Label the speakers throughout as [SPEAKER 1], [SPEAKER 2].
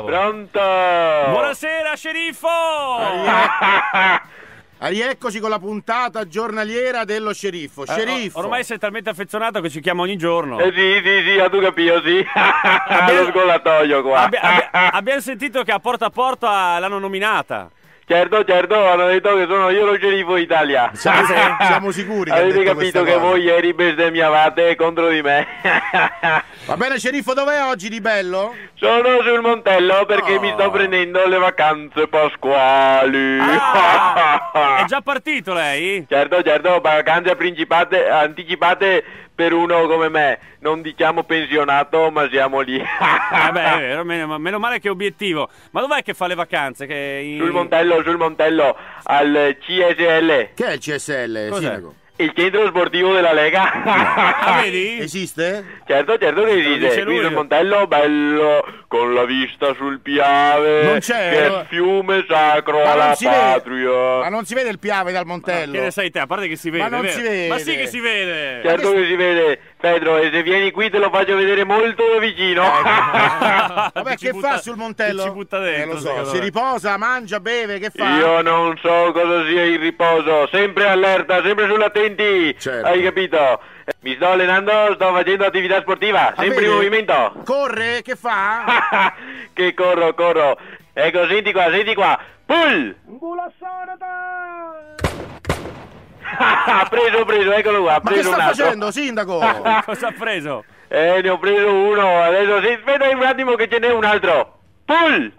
[SPEAKER 1] Pronto?
[SPEAKER 2] Buonasera, sceriffo!
[SPEAKER 3] Rieccoci con la puntata giornaliera dello sceriffo. Sceriffo.
[SPEAKER 2] Ormai sei talmente affezionato che ci chiama ogni giorno.
[SPEAKER 1] Sì, tu capito, sì. Lo scolatoio qua.
[SPEAKER 2] Abbiamo sentito che a porta l'hanno nominata.
[SPEAKER 1] Certo, hanno detto che sono io lo sceriffo d'Italia.
[SPEAKER 3] Siamo sicuri che
[SPEAKER 1] avete capito che voi ieri bestemmiavate contro di me.
[SPEAKER 3] Va bene, sceriffo, dov'è oggi di bello?
[SPEAKER 1] Sono sul Montello perché mi sto prendendo le vacanze pasquali.
[SPEAKER 2] È già partito lei?
[SPEAKER 1] Certo, vacanze anticipate per uno come me. Non diciamo pensionato, ma siamo lì.
[SPEAKER 2] Vabbè, è vero, meno male che obiettivo. Ma dov'è che fa le vacanze?
[SPEAKER 1] Sul Montello, al CSL.
[SPEAKER 3] Che è il CSL,
[SPEAKER 2] Cos'è?
[SPEAKER 3] Sindaco?
[SPEAKER 1] Il centro sportivo della Lega.
[SPEAKER 2] Ah, vedi?
[SPEAKER 3] Esiste?
[SPEAKER 1] Certo che esiste. Qui sul Montello, bello, con la vista sul Piave.
[SPEAKER 3] Non c'è.
[SPEAKER 1] Che fiume sacro alla patria.
[SPEAKER 3] Ma non si vede il Piave dal Montello.
[SPEAKER 2] Che ne sai te? A parte che si vede.
[SPEAKER 3] Ma non si vede.
[SPEAKER 2] Ma sì che si vede.
[SPEAKER 1] Certo che si vede, Pedro, e se vieni qui te lo faccio vedere molto da vicino.
[SPEAKER 3] Vabbè, che fa sul Montello?
[SPEAKER 2] Ci butta dentro,
[SPEAKER 3] lo so. Si riposa, mangia, beve, che fa?
[SPEAKER 1] Io non so cosa sia il riposo, sempre allerta, sempre sull'attenti.
[SPEAKER 3] Certo.
[SPEAKER 1] Hai capito? Mi sto allenando, sto facendo attività sportiva, sempre in movimento.
[SPEAKER 3] Corre? Che fa?
[SPEAKER 1] Che corro. Ecco, senti qua. Pull! preso, eccolo qua.
[SPEAKER 3] Ma che sta
[SPEAKER 1] un altro.
[SPEAKER 3] facendo, Sindaco?
[SPEAKER 2] Cosa ha preso?
[SPEAKER 1] Ne ho preso uno, adesso aspetta un attimo che ce n'è un altro. Pull!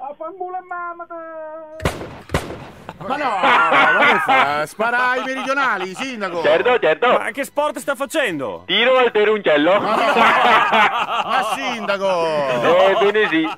[SPEAKER 3] Ma no, ma che fa? Spara ai meridionali, Sindaco.
[SPEAKER 1] Certo.
[SPEAKER 2] Ma che sport sta facendo?
[SPEAKER 1] Tiro al teruncello.
[SPEAKER 3] Ma Sindaco.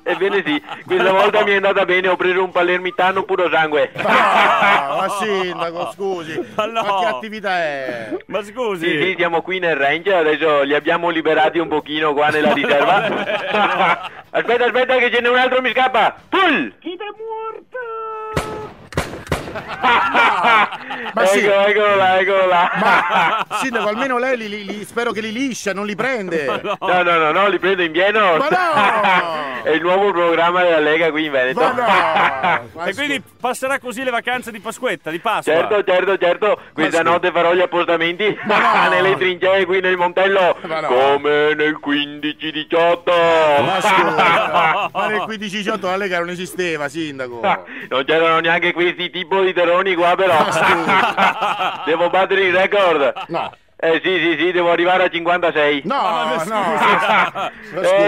[SPEAKER 1] Ebbene sì. Questa volta mi è andata bene, ho preso un palermitano puro sangue.
[SPEAKER 3] Ma Sindaco, scusi.
[SPEAKER 2] Ma no.
[SPEAKER 3] Ma che attività è?
[SPEAKER 2] Ma scusi.
[SPEAKER 1] Sì, siamo qui nel range, adesso li abbiamo liberati un pochino qua nella riserva. Aspetta che ce n'è un altro, mi scappa. Pull!
[SPEAKER 4] Chi è morto?
[SPEAKER 3] Ma sì.
[SPEAKER 1] Eccolo là.
[SPEAKER 3] Ma Sindaco, almeno lei spero che li liscia, non li prende.
[SPEAKER 1] No, li prendo in pieno.
[SPEAKER 3] Ma no!
[SPEAKER 1] È il nuovo programma della Lega qui in Veneto.
[SPEAKER 3] Ma no!
[SPEAKER 2] E quindi passerà così le vacanze di Pasquetta, di Pasqua?
[SPEAKER 1] Certo. Questa notte farò gli appostamenti nelle trincee qui nel Montello. Come nel 15-18.
[SPEAKER 3] Ma scusa, ma nel 15-18 la Lega non esisteva, Sindaco.
[SPEAKER 1] Non c'erano neanche questi tipo di terroni qua, però. Devo battere il record.
[SPEAKER 3] No.
[SPEAKER 1] Sì, devo arrivare a 56.
[SPEAKER 3] No.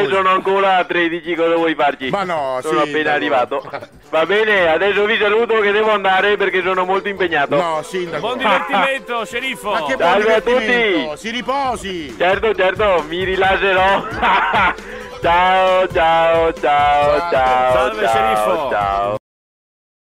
[SPEAKER 1] Sono ancora a 13, cosa vuoi farci?
[SPEAKER 3] Ma no,
[SPEAKER 1] sono
[SPEAKER 3] Sindaco.
[SPEAKER 1] appena arrivato. Va bene, adesso vi saluto che devo andare perché sono molto impegnato.
[SPEAKER 3] No, Sindaco.
[SPEAKER 2] Buon divertimento, sceriffo!
[SPEAKER 3] Ma che buon
[SPEAKER 1] Salve a
[SPEAKER 3] divertimento.
[SPEAKER 1] tutti.
[SPEAKER 3] Si riposi.
[SPEAKER 1] Certo, mi rilasserò. Ciao.
[SPEAKER 2] Salve, sceriffo.
[SPEAKER 1] Ciao.